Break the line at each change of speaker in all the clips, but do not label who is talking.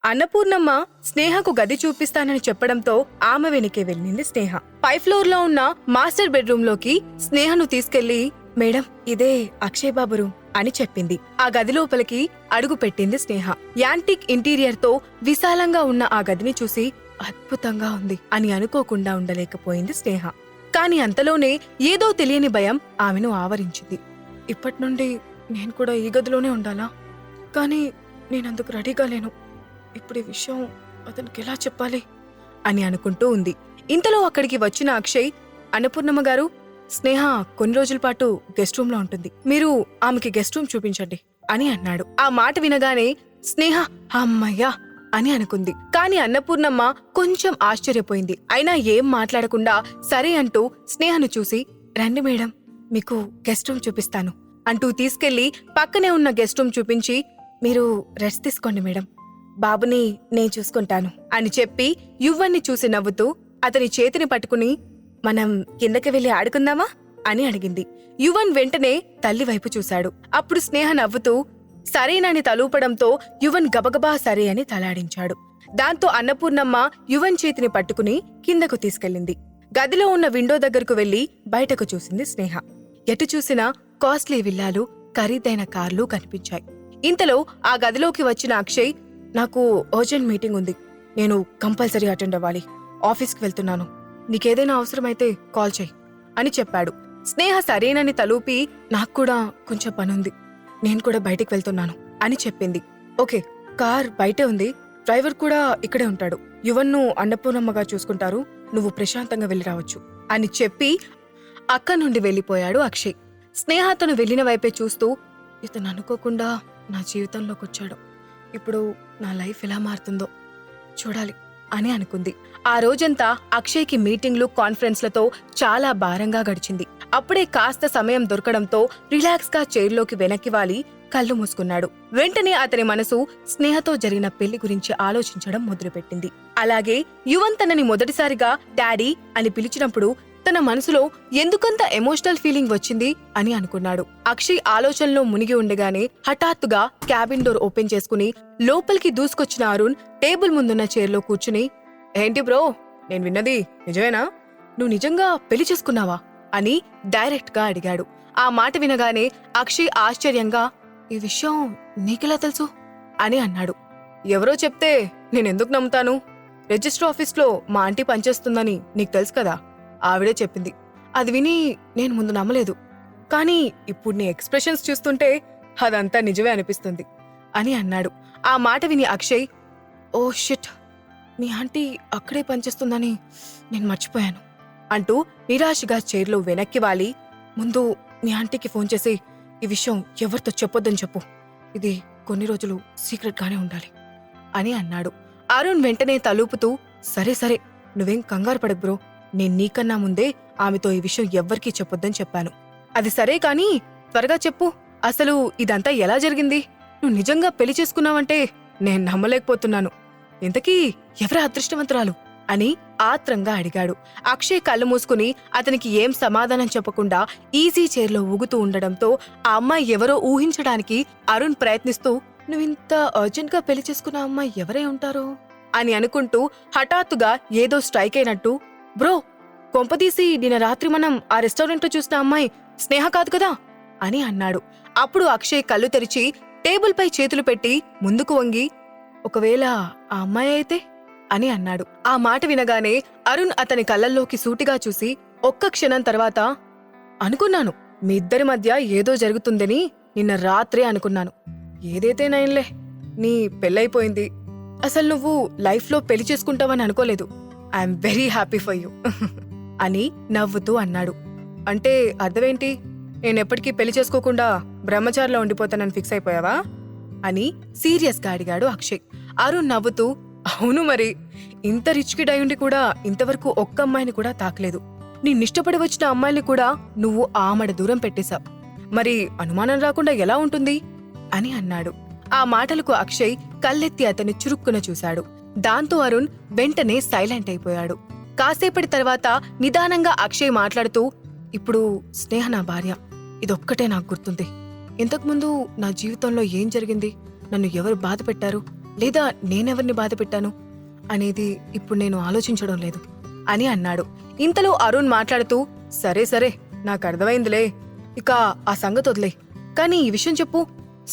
అన్నపూర్ణమ్మ స్నేహకు గది చూపిస్తానని చెప్పడంతో ఆమె వెనకే వెళ్ళింది స్నేహ. పై ఫ్లోర్ లో ఉన్న మాస్టర్ బెడ్రూమ్ లోకి స్నేహను తీసుకెళ్లి, మేడం ఇదే అక్షయ్ బాబు రూమ్ అని చెప్పింది. ఆ గది లోపలికి అడుగు పెట్టింది స్నేహ. యాంటిక్ ఇంటీరియర్ తో విశాలంగా ఉన్న ఆ గదిని చూసి అద్భుతంగా ఉంది అని అనుకోకుండా ఉండలేకపోయింది స్నేహ. కాని అంతలోనే ఏదో తెలియని భయం ఆమెను ఆవరించింది. ఇప్పటినుండి నేను కూడా ఈ గదిలోనే ఉండాలా? కానీ నేనందుకు రెడీగా లేను. ఇప్పుడు ఈ విషయం అతనికి ఎలా చెప్పాలి అని అనుకుంటూ ఉంది. ఇంతలో అక్కడికి వచ్చిన అక్షయ్, అన్నపూర్ణమ్మ గారు, స్నేహ కొన్ని రోజుల పాటు గెస్ట్ రూమ్ లో ఉంటుంది, మీరు ఆమెకి గెస్ట్ రూమ్ చూపించండి అని అన్నాడు. ఆ మాట వినగానే స్నేహ అమ్మయ్యా అని అనుకుంది. కాని అన్నపూర్ణమ్మ కొంచెం ఆశ్చర్యపోయింది. అయినా ఏం మాట్లాడకుండా సరే అంటూ స్నేహను చూసి, రండి మేడం, మీకు గెస్ట్ రూమ్ చూపిస్తాను అంటూ తీసుకెళ్లి పక్కనే ఉన్న గెస్ట్ రూమ్ చూపించి, మీరు రెస్ట్ తీసుకోండి మేడం, బాబుని నేను చూసుకుంటాను అని చెప్పి యువన్ని చూసి నవ్వుతూ అతని చేతిని పట్టుకుని, మనం కిందకి వెళ్లి ఆడుకుందామా అని అడిగింది. యువన్ వెంటనే తల్లి వైపు చూశాడు. అప్పుడు స్నేహ నవ్వుతూ సరేనని తలూపడంతో యువన్ గబగబా సరే అని తలాడించాడు. దాంతో అన్నపూర్ణమ్మ యువన్ చేతిని పట్టుకుని కిందకు తీసుకెళ్లింది. గదిలో ఉన్న విండో దగ్గరకు వెళ్లి బయటకు చూసింది స్నేహ. ఎటు చూసినా కాస్ట్లీ విల్లాలు, ఖరీదైన కార్లు కనిపించాయి. ఇంతలో ఆ గదిలోకి వచ్చిన అక్షయ్, నాకు అర్జెంట్ మీటింగ్ ఉంది, నేను కంపల్సరీ అటెండ్ అవ్వాలి, ఆఫీస్కి వెళ్తున్నాను, నీకేదైనా అవసరమైతే కాల్ చెయ్యి అని చెప్పాడు. స్నేహ సరేనని తలూపి, నాకు కూడా కొంచెం పనుంది, నేను కూడా బయటికి వెళ్తున్నాను అని చెప్పింది. ఓకే, కార్ బయటే ఉంది, డ్రైవర్ కూడా ఇక్కడే ఉంటాడు, యువన్ను అన్నపూర్ణమ్మగా చూసుకుంటారు, నువ్వు ప్రశాంతంగా వెళ్ళి రావచ్చు అని చెప్పి అక్క నుండి వెళ్లిపోయాడు అక్షయ్. స్నేహ తను వెళ్లిన వైపే చూస్తూ, ఇతను అనుకోకుండా నా జీవితంలోకి వచ్చాడు, ఇప్పుడు నా లైఫ్ ఎలా మారుతుందో చూడాలి అని అనుకుంది. ఆ రోజంతా అక్షయ్కి మీటింగ్లు, కాన్ఫరెన్స్లతో చాలా భారంగా గడిచింది. అప్పుడే కాస్త సమయం దొరకడంతో రిలాక్స్ గా చైర్లోకి వెనక్కి వాలి కళ్ళు మూసుకున్నాడు. వెంటనే అతని మనసు స్నేహతో జరిగిన పెళ్లి గురించి ఆలోచించడం మొదలుపెట్టింది. అలాగే యువన్ తనని మొదటిసారిగా డాడీ అని పిలిచినప్పుడు తన మనసులో ఎందుకంత ఎమోషనల్ ఫీలింగ్ వచ్చింది అని అనుకున్నాడు. అక్షయ్ ఆలోచనలో మునిగి ఉండగానే హఠాత్తుగా క్యాబిన్ డోర్ ఓపెన్ చేసుకుని లోపలికి దూసుకొచ్చిన అరుణ్ టేబుల్ ముందున్న చైర్లో కూర్చుని, ఏంటి బ్రో, నేను విన్నది నిజమేనా? నువ్వు నిజంగా పెళ్లి చేసుకున్నావా అని డైరెక్ట్ గా అడిగాడు. ఆ మాట వినగానే అక్షయ్ ఆశ్చర్యంగా, ఈ విషయం నీకెలా తెలుసు అని అన్నాడు. ఎవరో చెప్తే నేనెందుకు నమ్ముతాను? రిజిస్టర్ ఆఫీస్లో మా ఆంటీ పనిచేస్తుందని నీకు తెలుసు కదా, ఆవిడే చెప్పింది. అది విని నేను ముందు నమ్మలేదు, కానీ ఇప్పుడు నీ ఎక్స్ప్రెషన్స్ చూస్తుంటే అదంతా నిజమే అనిపిస్తుంది అని అన్నాడు. ఆ మాట విని అక్షయ్, ఓ షిట్, మీ ఆంటీ అక్కడే పనిచేస్తుందని నేను మర్చిపోయాను అంటూ నిరాశగా చైర్లో వెనక్కి వాలి, ముందు మీ ఆంటీకి ఫోన్ చేసి ఈ విషయం ఎవరితో చెప్పొద్దని చెప్పు, ఇది కొన్ని రోజులు సీక్రెట్గానే ఉండాలి అని అన్నాడు. అరుణ్ వెంటనే తలూపుతూ, సరే సరే, నువ్వేం కంగారు పడకు బ్రో, నేను నీకన్నా ముందే ఆమెతో ఈ విషయం ఎవ్వరికీ చెప్పొద్దని చెప్పాను. అది సరే కాని త్వరగా చెప్పు, అసలు ఇదంతా ఎలా జరిగింది? నువ్వు నిజంగా పెళ్లి చేసుకున్నావంటే నేను నమ్మలేకపోతున్నాను. ఇంతకీ ఎవరి అదృష్టవంతురాలు అని ఆత్రంగా అడిగాడు. అక్షయ్ కళ్ళు మూసుకుని అతనికి ఏం సమాధానం చెప్పకుండా ఈజీ చైర్లో ఊగుతూ ఉండడంతో ఆ అమ్మాయి ఎవరో ఊహించడానికి అరుణ్ ప్రయత్నిస్తూ, నువ్వింత అర్జెంట్గా పెళ్లి చేసుకున్న అమ్మాయి ఎవరై ఉంటారో అని అనుకుంటూ హఠాత్తుగా ఏదో స్ట్రైక్ అయినట్టు, బ్రో, కొంపదీసి నిన్న రాత్రి మనం ఆ రెస్టారెంట్లో చూసిన అమ్మాయి స్నేహ కాదు కదా అని అన్నాడు. అప్పుడు అక్షయ్ కళ్ళు తెరిచి టేబుల్ పై చేతులు పెట్టి ముందుకు వంగి, ఒకవేళ ఆ అమ్మాయి అయితే అని అన్నాడు. ఆ మాట వినగానే అరుణ్ అతని కళ్ళల్లోకి సూటిగా చూసి ఒక్క క్షణం తర్వాత, అనుకున్నాను మీ ఇద్దరి మధ్య ఏదో జరుగుతుందని నిన్న రాత్రే అనుకున్నాను. ఏదైతే నైన్లే, నీ పెళ్ళైపోయింది, అసలు నువ్వు లైఫ్లో పెళ్లి చేసుకుంటావని అనుకోలేదు. I'm very happy for you అని నవ్వుతూ అన్నాడు. అంటే అర్థమేంటి? నేనెప్పటికీ పెళ్లి చేసుకోకుండా బ్రహ్మచారిలో ఉండిపోతానని ఫిక్స్ అయిపోయావా అని సీరియస్గా అడిగాడు అక్షయ్. అరుణ్ నవ్వుతూ, అవును మరి, ఇంత రిచ్ కిడ్ అయ్యుండి కూడా ఇంతవరకు ఒక్క అమ్మాయిని కూడా తాకలేదు. నిన్నిష్టపడి వచ్చిన అమ్మాయిని కూడా నువ్వు ఆమడ దూరం పెట్టేశావు. మరి అనుమానం రాకుండా ఎలా ఉంటుంది అని అన్నాడు. ఆ మాటలకు అక్షయ్ కళ్ళెత్తి అతన్ని చురుక్కున చూశాడు. దాంతో అరుణ్ వెంటనే సైలెంట్ అయిపోయాడు. కాసేపటి తర్వాత నిదానంగా అక్షయ్ మాట్లాడుతూ, ఇప్పుడు స్నేహ నా భార్య, ఇదొక్కటే నాకు గుర్తుంది. ఇంతకుముందు నా జీవితంలో ఏం జరిగింది, నన్ను ఎవరు బాధ పెట్టారు, లేదా నేనెవరిని బాధ పెట్టాను అనేది ఇప్పుడు నేను ఆలోచించడం లేదు అని అన్నాడు. ఇంతలో అరుణ్ మాట్లాడుతూ, సరే సరే నాకు అర్థమైందిలే, ఇక ఆ సంగతి వదిలే. కానీ ఈ విషయం చెప్పు,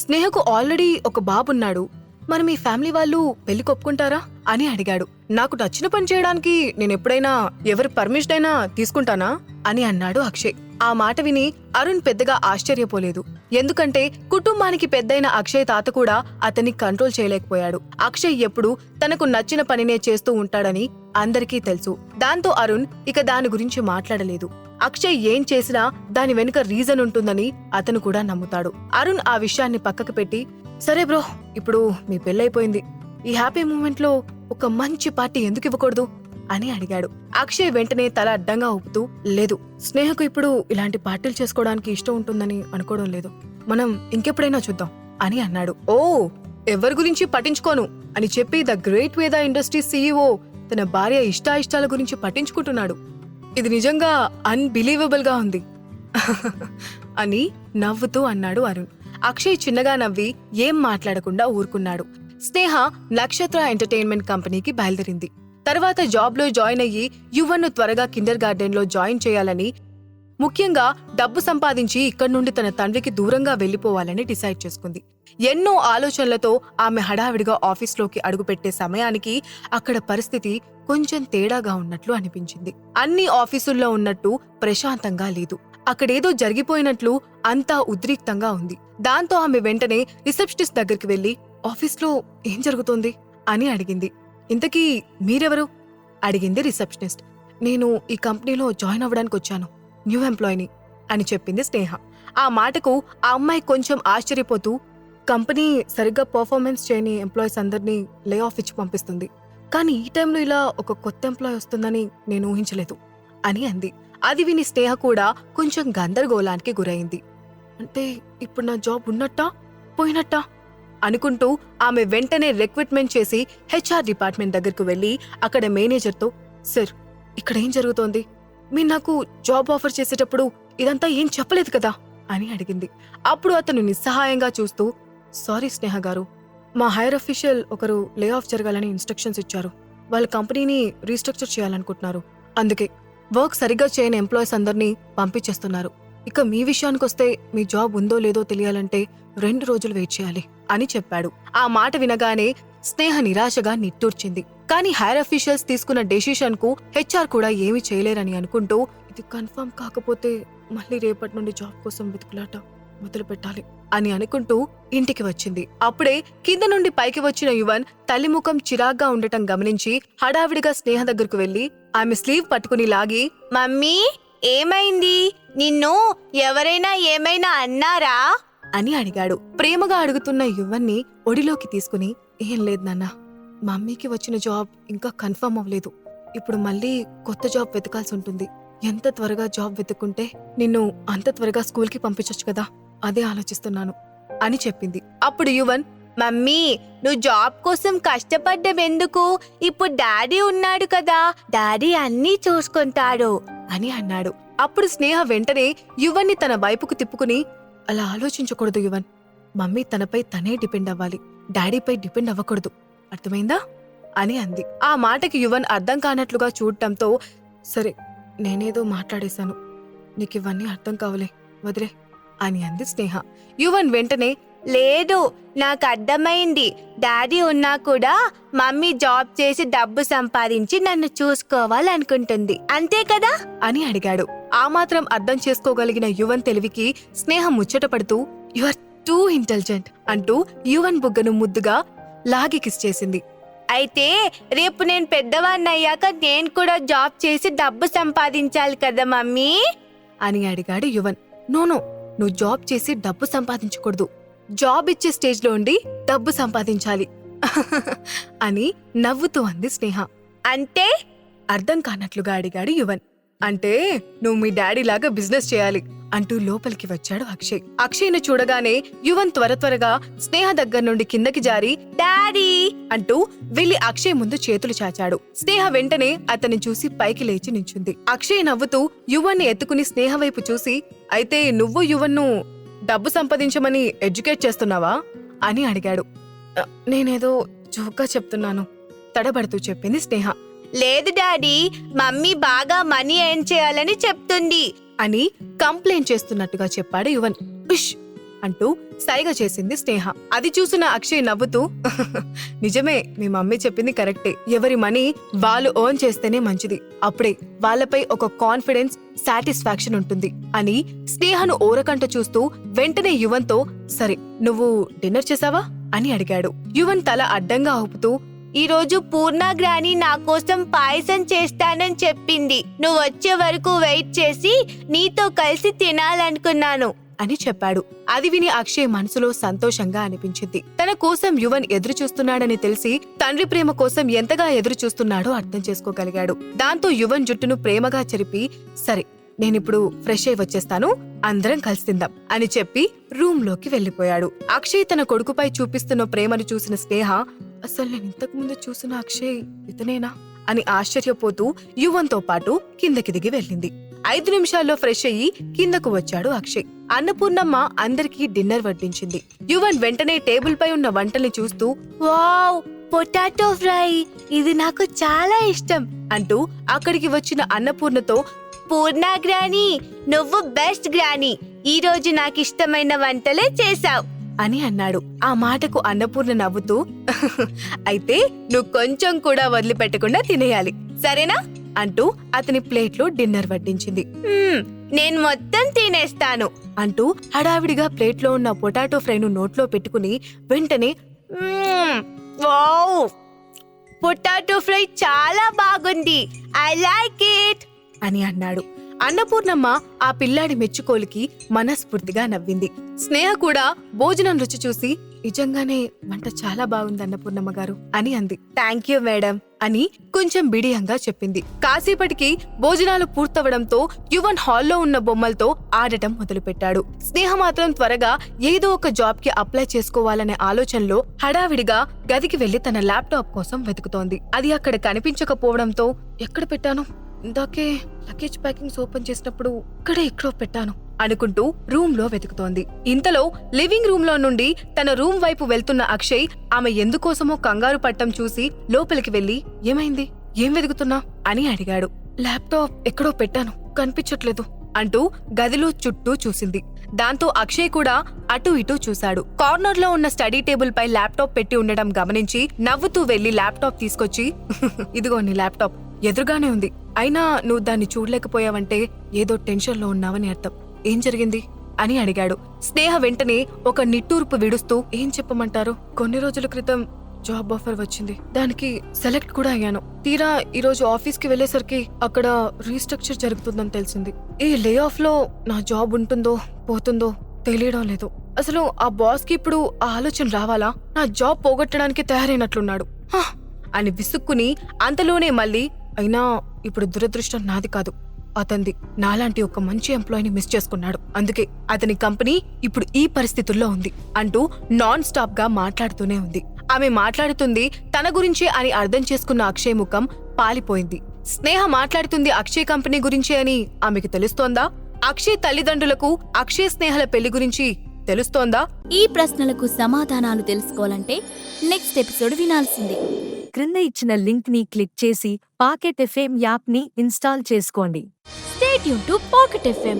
స్నేహకు ఆల్రెడీ ఒక బాబున్నాడు, మరి మీ ఫ్యామిలీ వాళ్ళు పెళ్లి కొప్పుకుంటారా అని అడిగాడు. నాకు నచ్చిన పని చేయడానికి నేనెప్పుడైనా ఎవరి పర్మిషన్ అయినా తీసుకుంటానా అని అన్నాడు అక్షయ్. ఆ మాట విని అరుణ్ పెద్దగా ఆశ్చర్యపోలేదు. ఎందుకంటే కుటుంబానికి పెద్దయిన అక్షయ్ తాత కూడా అతన్ని కంట్రోల్ చేయలేకపోయాడు. అక్షయ్ ఎప్పుడు తనకు నచ్చిన పనినే చేస్తూ ఉంటాడని అందరికీ తెలుసు. దాంతో అరుణ్ ఇక దాని గురించి మాట్లాడలేదు. అక్షయ్ ఏం చేసినా దాని వెనుక రీజన్ ఉంటుందని అతను కూడా నమ్ముతాడు. అరుణ్ ఆ విషయాన్ని పక్కకు పెట్టి, సరే బ్రో, ఇప్పుడు మీ పెళ్ళైపోయింది, ఈ హ్యాపీ మూమెంట్ లో ఒక మంచి పార్టీ ఎందుకు ఇవ్వకూడదు అని అడిగాడు. అక్షయ్ వెంటనే తల అడ్డంగా ఊపుతూ, లేదు, స్నేహకు ఇప్పుడు ఇలాంటి పార్టీలు చేసుకోవడానికి ఇష్టం ఉంటుందని అనుకోవడం లేదు, మనం ఇంకెప్పుడైనా చూద్దాం అని అన్నాడు. ఓ, ఎవరి గురించి పట్టించుకోను అని చెప్పి ద గ్రేట్ వేద ఇండస్ట్రీస్ CEO తన భార్య ఇష్టాయిష్టాల గురించి పట్టించుకుంటున్నాడు. ఇది నిజంగా అన్బిలీవబుల్ గా ఉంది అని నవ్వుతూ అన్నాడు అరుణ్. అక్షయ్ చిన్నగా నవ్వి ఏం మాట్లాడకుండా ఊరుకున్నాడు. స్నేహ నక్షత్ర ఎంటర్టైన్మెంట్ కంపెనీకి బయలుదేరింది. తర్వాత జాబ్ లో జాయిన్ అయ్యి యువన్ను త్వరగా కిండర్ గార్డెన్ లో జాయిన్ చేయాలని, ముఖ్యంగా డబ్బు సంపాదించి ఇక్కడి నుండి తన తండ్రికి దూరంగా వెళ్లిపోవాలని డిసైడ్ చేసుకుంది. ఎన్నో ఆలోచనలతో ఆమె హడావిడిగా ఆఫీస్లోకి అడుగుపెట్టే సమయానికి అక్కడ పరిస్థితి కొంచెం తేడాగా ఉన్నట్లు అనిపించింది. అన్ని ఆఫీసుల్లో ఉన్నట్టు ప్రశాంతంగా లేదు. అక్కడేదో జరిగిపోయినట్లు అంతా ఉద్రిక్తంగా ఉంది. దాంతో ఆమె వెంటనే రిసెప్షనిస్ట్ దగ్గరికి వెళ్లి, ఆఫీస్లో ఏం జరుగుతోంది అని అడిగింది. ఇంతకీ మీరెవరు అడిగింది రిసెప్షనిస్ట్. నేను ఈ కంపెనీలో జాయిన్ అవ్వడానికి వచ్చాను, న్యూ ఎంప్లాయీని అని చెప్పింది స్నేహ. ఆ మాటకు ఆ అమ్మాయి కొంచెం ఆశ్చర్యపోతూ, కంపెనీ సరిగ్గా పర్ఫార్మెన్స్ చేయని ఎంప్లాయీస్ అందరినీ లే ఆఫ్ ఇచ్చి పంపిస్తుంది, కానీ ఈ టైంలో ఇలా ఒక కొత్త ఎంప్లాయీ వస్తుందని నేను ఊహించలేదు అని అంది. అది విని స్నేహ కూడా కొంచెం గందరగోళానికి గురైంది. అంటే ఇప్పుడు నా జాబ్ ఉన్నట్టా పోయినట్టా అనుకుంటూ ఆమె వెంటనే రిక్రూట్మెంట్ చేసి HR డిపార్ట్మెంట్ దగ్గరకు వెళ్లి అక్కడ మేనేజర్తో, సార్, ఇక్కడ ఏం జరుగుతోంది, మీరు నాకు జాబ్ ఆఫర్ చేసేటప్పుడు ఇదంతా ఏం చెప్పలేదు కదా అని అడిగింది. అప్పుడు అతను నిస్సహాయంగా చూస్తూ, సారీ స్నేహ గారు, మా హైయర్ అఫీషియల్ ఒకరు లే ఆఫ్ జరగాలని ఇన్స్ట్రక్షన్స్ ఇచ్చారు. వాళ్ళ కంపెనీని రీస్ట్రక్చర్ చేయాలనుకుంటున్నారు, అందుకే వర్క్ సరిగ్గా చేయని ఎంప్లాయీస్ అందరినీ పంపించేస్తున్నారు. ఇక మీ విషయానికొస్తే మీ జాబ్ ఉందో లేదో తెలియాలంటే 2 రోజులు వెయిట్ చేయాలి అని చెప్పాడు. ఆ మాట వినగానే స్నేహ నిరాశగా నిట్టూర్చింది. కానీ హైర్ అఫీషియల్స్ తీసుకున్న డెసిషన్ కు HR కూడా ఏమీ చేయలేరని అనుకుంటూ, ఇది కన్ఫర్మ్ కాకపోతే మళ్ళీ రేపటి నుండి జాబ్ కోసం వెతుకులాట మొదలు పెట్టాలి అని అనుకుంటూ ఇంటికి వచ్చింది. అప్పుడే కింద నుండి పైకి వచ్చిన యువన్ తల్లి ముఖం చిరాగ్గా ఉండటం గమనించి హడావిడిగా స్నేహ దగ్గరకు వెళ్లి ఆమె స్లీవ్ పట్టుకుని లాగి,
మమ్మీ, ఏమైంది? నిన్ను ఎవరైనా ఏమైనా అన్నారా
అని అడిగాడు. ప్రేమగా అడుగుతున్న యువన్ని ఒడిలోకి తీసుకుని, ఏం లేదు నాన్న, మమ్మీకి వచ్చిన జాబ్ ఇంకా కన్ఫర్మ్ అవ్వలేదు, ఇప్పుడు మళ్ళీ కొత్త జాబ్ వెతకాల్సి ఉంటుంది. ఎంత త్వరగా జాబ్ వెతుక్కుంటే నిన్ను అంత త్వరగా స్కూల్కి పంపించొచ్చు కదా, అదే ఆలోచిస్తున్నాను అని చెప్పింది. అప్పుడు యువన్,
మమ్మీ, నువ్వు జాబ్ కోసం కష్టపడ్డం ఎందుకు? ఇప్పుడు డాడీ ఉన్నాడు కదా, డాడీ అన్నీ చూసుకుంటాడు
అని అన్నాడు. అప్పుడు స్నేహ వెంటనే యువన్ని తన వైపుకు తిప్పుకుని, అలా ఆలోచించకూడదు యువన్, మమ్మీ తనపై తనే డిపెండ్ అవ్వాలి, డాడీపై డిపెండ్ అవ్వకూడదు, అర్థమైందా అని అంది. ఆ మాటకి యువన్ అర్థం కానట్లుగా చూడటంతో, సరే నేనేదో మాట్లాడేశాను, నీకివన్నీ అర్థం కావలే, వదిలే అని అంది స్నేహ. యువన్ వెంటనే,
లేదు, నాకు అర్థమైంది, డాడీ ఉన్నా కూడా మమ్మీ జాబ్ చేసి డబ్బు సంపాదించి నన్ను చూసుకోవాలనుకుంటుంది, అంతే కదా
అని అడిగాడు. ఆ మాత్రం అర్థం చేసుకోగలిగిన యువన్ తెలివికి స్నేహ ముచ్చటపడుతూ, యు ఆర్ టూ ఇంటెలిజెంట్ అంటూ యువన్ బుగ్గను ముద్దుగా లాగి కిస్ చేసింది.
అయితే రేపు నేను పెద్దవాడిని అయ్యాక నేను కూడా జాబ్ చేసి డబ్బు సంపాదించాలి కదా మమ్మీ
అని అడిగాడు యువన్. నోనో, నువ్వు జాబ్ చేసి డబ్బు సంపాదించకూడదు, జాబ్ ఇచ్చే స్టేజ్లో ఉండి డబ్బు సంపాదించాలి అని నవ్వుతూ అంది స్నేహ.
అంటే
అర్థం కానట్లుగా అడిగాడు యువన్. అంటే నువ్వు మీ డాడీ లాగా బిజినెస్ చేయాలి అంటూ లోపలికి వచ్చాడు అక్షయ్. అక్షయ్ను చూడగానే యువన్ త్వరగా స్నేహ దగ్గర నుండి కిందకి జారి,
డాడీ
అంటూ వెళ్లి అక్షయ్ ముందు చేతులు చాచాడు. స్నేహ వెంటనే అతన్ని చూసి పైకి లేచి నించుంది. అక్షయ్ నవ్వుతూ యువన్ని ఎత్తుకుని స్నేహ వైపు చూసి, అయితే నువ్వు యువన్ను డబ్బు సంపాదించమని ఎడ్యుకేట్ చేస్తున్నావా అని అడిగాడు. నేనేదో జోక్గా చెప్తున్నాను తడబడుతూ చెప్పింది స్నేహ.
లేదు డాడీ, మమ్మీ బాగా మనీ ఎర్న్ చేయాలని చెప్తుంది
అని కంప్లైంట్ చేస్తున్నట్టుగా చెప్పాడు యువన్. ఉష్ అంటూ సైగ చేసింది స్నేహ. అది చూసిన అక్షయ్ నవ్వుతూ నిజమే, మీ మమ్మీ చెప్పింది కరెక్టే. ఎవరి మనీ వాళ్ళు ఎర్న్ చేస్తేనే మంచిది. అప్పుడే వాళ్ళపై ఒక కాన్ఫిడెన్స్, సాటిస్ఫాక్షన్ ఉంటుంది అని స్నేహను ఓరకంట చూస్తూ వెంటనే యువన్తో, సరే నువ్వు డిన్నర్ చేసావా అని అడిగాడు. యువన్ తల అడ్డంగా ఊపుతూ,
ఈ రోజు పూర్ణ గ్రాని నా కోసం పాయసం చేస్తానని చెప్పింది. నువ్వు వచ్చే వరకు వెయిట్ చేసి నీతో కలిసి తినాలనుకున్నాను
అని చెప్పాడు. అది విని అక్షయ్ మనసులో సంతోషంగా అనిపించింది. తన కోసం యువన్ ఎదురు చూస్తున్నాడని తెలిసి తండ్రి ప్రేమ కోసం ఎంతగా ఎదురు చూస్తున్నాడో అర్థం చేసుకోగలిగాడు. దాంతో యువన్ జుట్టును ప్రేమగా చెరిపి, సరే నేనిప్పుడు ఫ్రెష్ అయి వచ్చేస్తాను, అందరం కలిసి తిందాం అని చెప్పి రూమ్ లోకి వెళ్లిపోయాడు. అక్షయ్ తన కొడుకుపై చూపిస్తున్న ప్రేమను చూసిన స్నేహ, అసలు నేను ఇంతకు ముందు చూసిన అక్షయ్ ఇతనేనా అని ఆశ్చర్యపోతూ యువన్తో పాటు కిందకి దిగి వెళ్ళింది. 5 నిమిషాల్లో ఫ్రెష్ అయ్యి కిందకు వచ్చాడు అక్షయ్. అన్నపూర్ణమ్మ అందరికీ డిన్నర్ వడ్డించింది. యువన్ వెంటనే టేబుల్ పై ఉన్న వంటల్ని చూస్తూ,
వావ్, పొటాటో ఫ్రై, ఇది నాకు చాలా ఇష్టం
అంటూ అక్కడికి వచ్చిన అన్నపూర్ణతో,
పూర్ణ గ్రాని, నువ్వు బెస్ట్ గ్రాని, ఈ రోజు నాకు ఇష్టమైన వంటలే చేశావు
అని అన్నాడు. ఆ మాటకు అన్నపూర్ణ నవ్వుతూ, అయితే నువ్వు కొంచెం కూడా వదిలిపెట్టకుండా తినేయాలి, సరేనా అంటూ అతని ప్లేట్లో డిన్నర్ వడ్డించింది.
నేను మొత్తం తినేస్తాను
అంటూ హడావిడిగా ప్లేట్లో ఉన్న పొటాటో ఫ్రైను నోట్లో పెట్టుకుని వెంటనే,
వావ్, పొటాటో ఫ్రై చాలా బాగుంది, ఐ లైక్ ఇట్
అని అన్నాడు. అన్నపూర్ణమ్మ ఆ పిల్లాడి మెచ్చుకోలికి మనస్ఫూర్తిగా నవ్వింది. స్నేహ కూడా భోజనం రుచి చూసి, నిజంగానే వంట చాలా బాగుంది అన్నపూర్ణమ్మ గారు అని అంది. థ్యాంక్ యూ మేడం అని కొంచెం బిడియంగా చెప్పింది. కాసేపటికి భోజనాలు పూర్తవడంతో యువన్ హాల్లో ఉన్న బొమ్మలతో ఆడటం మొదలుపెట్టాడు. స్నేహ మాత్రం త్వరగా ఏదో ఒక జాబ్ కి అప్లై చేసుకోవాలనే ఆలోచనలో హడావిడిగా గదికి వెళ్లి తన ల్యాప్టాప్ కోసం వెతుకుతోంది. అది అక్కడ కనిపించకపోవడంతో, ఎక్కడ పెట్టాను, ఇందాకే లగేజ్ ప్యాకింగ్స్ ఓపెన్ చేసినప్పుడు ఎక్కడో పెట్టాను అనుకుంటూ రూమ్ లో వెతుకుతోంది. ఇంతలో లివింగ్ రూమ్ లో నుండి తన రూమ్ వైపు వెళ్తున్న అక్షయ్ ఆమె ఎందుకోసమో కంగారు పట్టం చూసి లోపలికి వెళ్లి, ఏమైంది, ఏం వెతుకుతున్నా అని అడిగాడు. ల్యాప్టాప్ ఎక్కడో పెట్టాను, కనిపించట్లేదు అంటూ గదిలో చుట్టూ చూసింది. దాంతో అక్షయ్ కూడా అటు ఇటు చూశాడు. కార్నర్ లో ఉన్న స్టడీ టేబుల్ పై ల్యాప్టాప్ పెట్టి ఉండడం గమనించి నవ్వుతూ వెళ్లి ల్యాప్టాప్ తీసుకొచ్చి, ఇదిగో నీ ల్యాప్టాప్ ఎదురుగానే ఉంది, అయినా నువ్వు దాన్ని చూడలేకపోయావంటే ఏదో టెన్షన్ లో ఉన్నావని అర్థం, ఏం జరిగింది అని అడిగాడు. స్నేహ వెంటనే ఒక నిట్టూర్పు విడుస్తూ, ఏం చెప్పమంటారు, కొన్ని రోజుల క్రితం జాబ్ ఆఫర్ వచ్చింది, దానికి సెలెక్ట్ కూడా అయ్యాను. తీరా ఈ రోజు ఆఫీస్ కి వెళ్లేసరికి అక్కడ రీస్ట్రక్చర్ జరుగుతుందని తెలిసింది. ఈ లే ఆఫ్ లో నా జాబ్ ఉంటుందో పోతుందో తెలియడం లేదు. అసలు ఆ బాస్ కి ఇప్పుడు ఆ ఆలోచన రావాలా, నా జాబ్ పోగొట్టడానికి తయారైనట్లున్నాడు అని విసుక్కుని అంతలోనే మళ్ళీ, అయినా ఇప్పుడు దురదృష్టం నాది కాదు, అతనిది. నాలాంటి ఒక మంచి ఎంప్లాయీని మిస్ చేసుకున్నాడు, అందుకే అతని కంపెనీ ఇప్పుడు ఈ పరిస్థితుల్లో ఉంది అంటూ నాన్ స్టాప్ గా మాట్లాడుతూనే ఉంది. ఆమె మాట్లాడుతుంది తన గురించే అని అర్థం చేసుకున్న అక్షయ్ ముఖం పాలిపోయింది. స్నేహ మాట్లాడుతుంది అక్షయ్ కంపెనీ గురించే అని ఆమెకు తెలుస్తోందా? అక్షయ్ తల్లిదండ్రులకు అక్షయ్ స్నేహల పెళ్లి గురించి తెలుస్తోందా?
ఈ ప్రశ్నలకు సమాధానాలు తెలుసుకోవాలంటే నెక్స్ట్ ఎపిసోడ్ వినాల్సిందే.
క్రింద ఇచ్చిన లింక్ ని క్లిక్ చేసి పాకెట్ ఎఫ్ఎం యాప్ ని ఇన్స్టాల్ చేసుకోండి.
Stay tuned to Pocket FM.